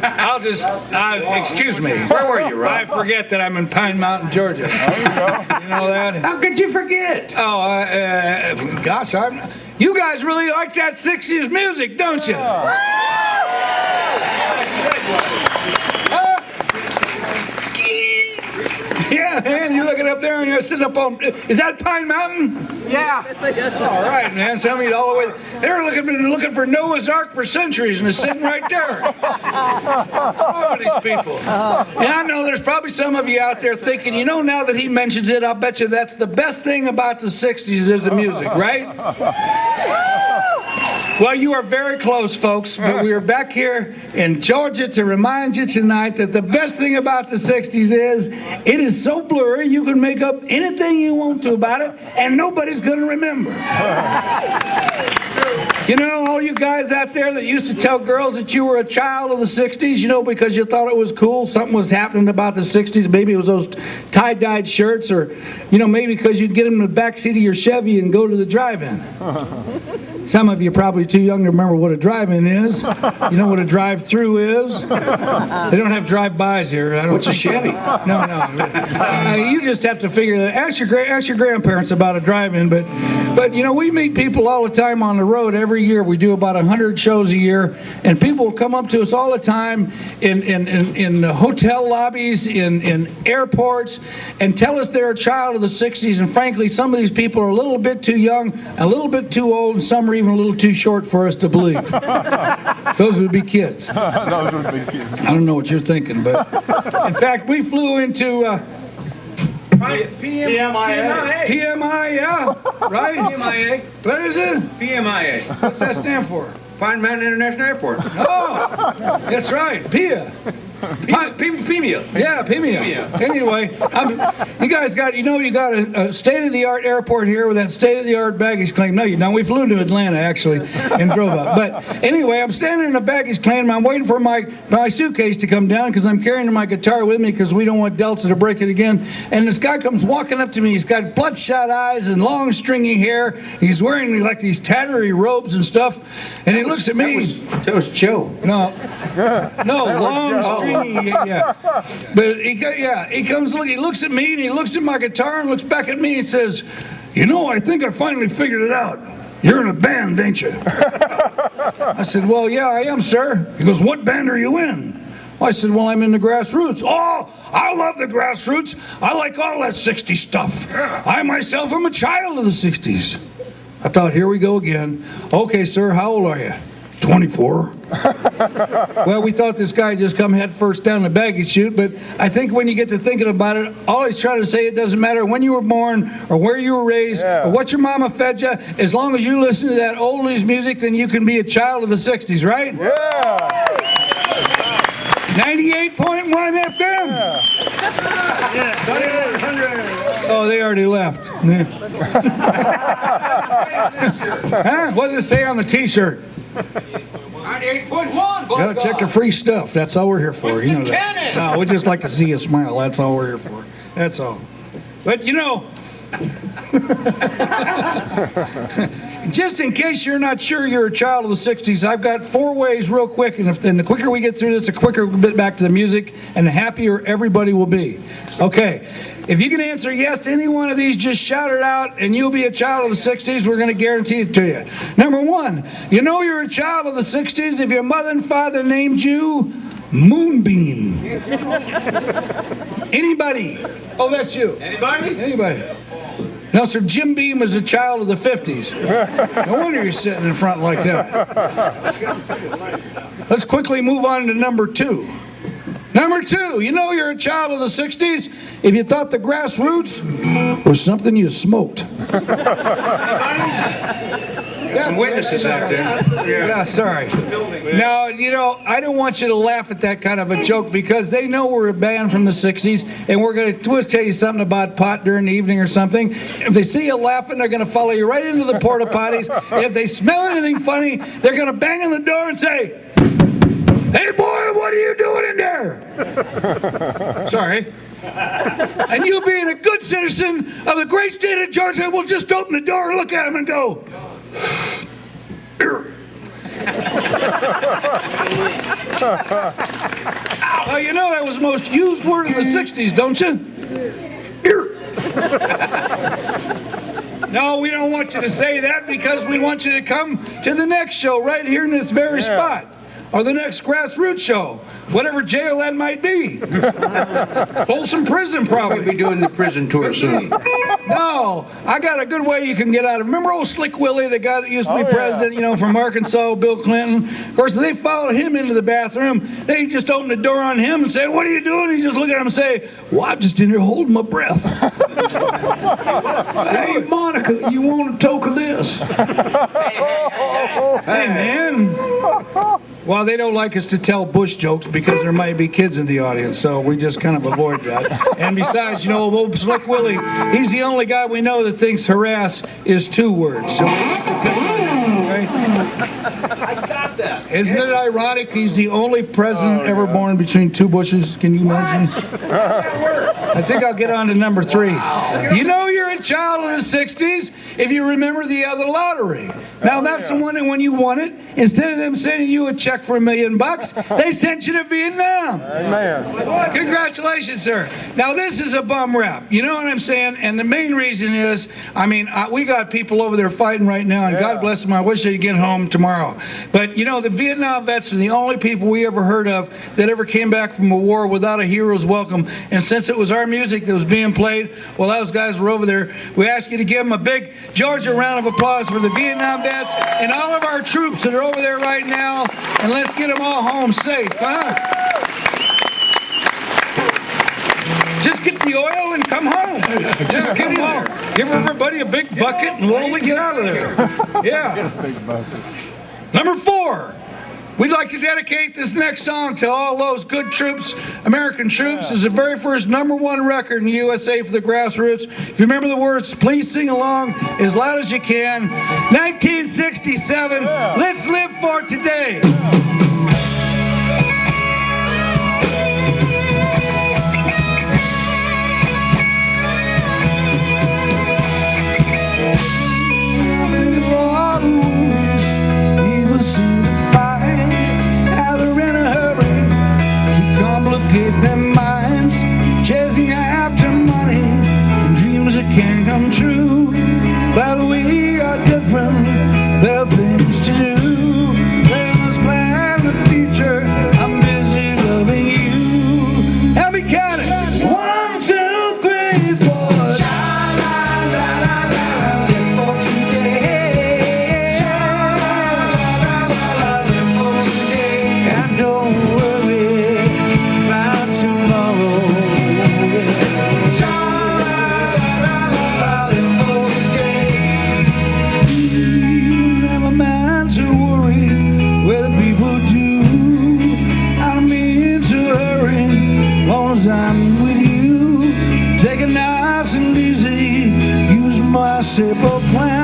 I'll just, excuse me. Where were you, Rob? I forget that I'm in Pine Mountain, Georgia. There you go. You know that? How could you forget? Oh, gosh, you guys really like that 60s music, don't you? Yeah, man, you're looking up there and you're sitting up on, is that Pine Mountain? Yeah. All right, man, some of you all the way, they're looking for Noah's Ark for centuries and it's sitting right there. What's wrong with these people? Yeah, I know there's probably some of you out there thinking, you know, now that he mentions it, I'll bet you that's the best thing about the 60s is the music, right? Well, you are very close, folks, but we are back here in Georgia to remind you tonight that the best thing about the 60s is it is so blurry you can make up anything you want to about it and nobody's going to remember. You know, all you guys out there that used to tell girls that you were a child of the 60s, you know, because you thought it was cool, something was happening about the 60s, maybe it was those tie-dyed shirts or, you know, maybe because you'd get them in the back seat of your Chevy and go to the drive-in. Some of you are probably too young to remember what a drive-in is. You know what a drive-through is? They don't have drive-bys here. What's a Chevy? No. You just have to figure that. Ask your grandparents about a drive-in. But you know, we meet people all the time on the road every year. We do about 100 shows a year, and people will come up to us all the time in hotel lobbies, in airports, and tell us they're a child of the 60s. And frankly, some of these people are a little bit too young, a little bit too old, and some are even a little too short for us to believe. Those would be kids. Those would be kids. I don't know what you're thinking, but in fact, we flew into PMIA. PMIA, right? PMIA. What is it? PMIA. What's that stand for? Pine Mountain International Airport. Oh, that's right, PIA. PMIA. Yeah, PIMIA. Anyway, you guys got a state-of-the-art airport here with that state-of-the-art baggage claim. No, you don't. We flew to Atlanta, actually, and drove up. But anyway, I'm standing in a baggage claim, and I'm waiting for my suitcase to come down because I'm carrying my guitar with me because we don't want Delta to break it again. And this guy comes walking up to me. He's got bloodshot eyes and long, stringy hair. He's wearing, like, these tattery robes and stuff. And he looks at me. That was Joe. No, long, stringy. Yeah. But he comes, he looks at me and he looks at my guitar and looks back at me and says, "You know, I think I finally figured it out. You're in a band, ain't you?" I said, "Well, yeah, I am, sir." He goes, "What band are you in?" I said, "Well, I'm in the Grassroots." "Oh, I love the Grassroots. I like all that 60s stuff. I myself am a child of the 60s. I thought, here we go again. "Okay, sir, how old are you?" 24. Well, we thought this guy just come head first down the baggage chute, but I think when you get to thinking about it, all he's trying to say, it doesn't matter when you were born or where you were raised or what your mama fed you, as long as you listen to that oldies music, then you can be a child of the 60s, right? Yeah. 98.1 FM. Yes, 100. Oh, they already left. Huh? What does it say on the T-shirt? 98.1. Yeah, check the free stuff. That's all we're here for. You know that. No, we just like to see you smile. That's all we're here for. That's all. But you know, just in case you're not sure you're a child of the 60s, I've got 4 ways real quick, and the quicker we get through this, the quicker we'll get back to the music, and the happier everybody will be. Okay, if you can answer yes to any one of these, just shout it out, and you'll be a child of the 60s. We're going to guarantee it to you. Number 1, you know you're a child of the 60s if your mother and father named you Moonbeam. Anybody? Oh, that's you. Anybody? No, sir, Jim Beam was a child of the 50s. No wonder you're sitting in front like that. Let's quickly move on to number 2. Number 2, you know you're a child of the 60s if you thought the Grassroots was something you smoked. Some witnesses out there. Yeah, sorry. Now, you know, I don't want you to laugh at that kind of a joke because they know we're a band from the 60s, and we'll tell you something about pot during the evening or something. If they see you laughing, they're going to follow you right into the porta potties. And if they smell anything funny, they're going to bang on the door and say, "Hey, boy, what are you doing in there?" Sorry. And you, being a good citizen of the great state of Georgia, will just open the door and look at him and go, You know that was the most used word in the 60s, don't you? Here. No, we don't want you to say that because we want you to come to the next show right here in this very spot. Or the next grassroots show, whatever jail that might be. Folsom Prison, We'll probably. be doing the prison tour soon. No, I got a good way you can get out of it. Remember old Slick Willie, the guy that used to be president, you know, from Arkansas, Bill Clinton? Of course, they followed him into the bathroom. They just opened the door on him and say, "What are you doing?" He just look at him and say, "Well, I'm just in here holding my breath." Hey, Monica, you want a toke of this? Hey, man. Well, they don't like us to tell Bush jokes because there might be kids in the audience, so we just kind of avoid that. And besides, you know, old Slick Willie, he's the only guy we know that thinks harass is 2 words. So we like to pick on him, okay? I got that. Isn't it ironic he's the only president ever born between 2 Bushes? Can you imagine? I think I'll get on to number 3. You know you're a child of the 60s if you remember the other lottery. Now that's the one that when you won it, instead of them sending you a check for $1 million, they sent you to Vietnam. Amen. Congratulations, sir. Now this is a bum rap. You know what I'm saying? And the main reason is, I mean, we got people over there fighting right now, and God bless them. I wish they'd get home tomorrow. But you know, the Vietnam vets are the only people we ever heard of that ever came back from a war without a hero's welcome. And since it was our music that was being played while those guys were over there, we ask you to give them a big Georgia round of applause for the Vietnam vets and all of our troops that are over there right now. And let's get them all home safe, huh? Just get the oil and come home. Just get home. Give everybody a big bucket and we'll only get out of there. Yeah. Number 4. We'd like to dedicate this next song to all those good troops, American troops. It's the very first #1 record in the USA for the grassroots. If you remember the words, please sing along as loud as you can. 1967, let's live for today. Complicate their minds, chasing after money, and dreams that can't come true. By the way, we are different, there are things to do. Let's plan the future, I'm busy loving you. Help me count it. 1, 2, 3, 4. Sha-la-la-la-la, live for today. Sha-la-la-la-la, live for today. And don't worry about tomorrow. Sha-la-la-la-la, live for today. You never meant to worry where the people do. I don't mean to hurry, as long as I'm with you. Take it nice and easy, use my simple plan.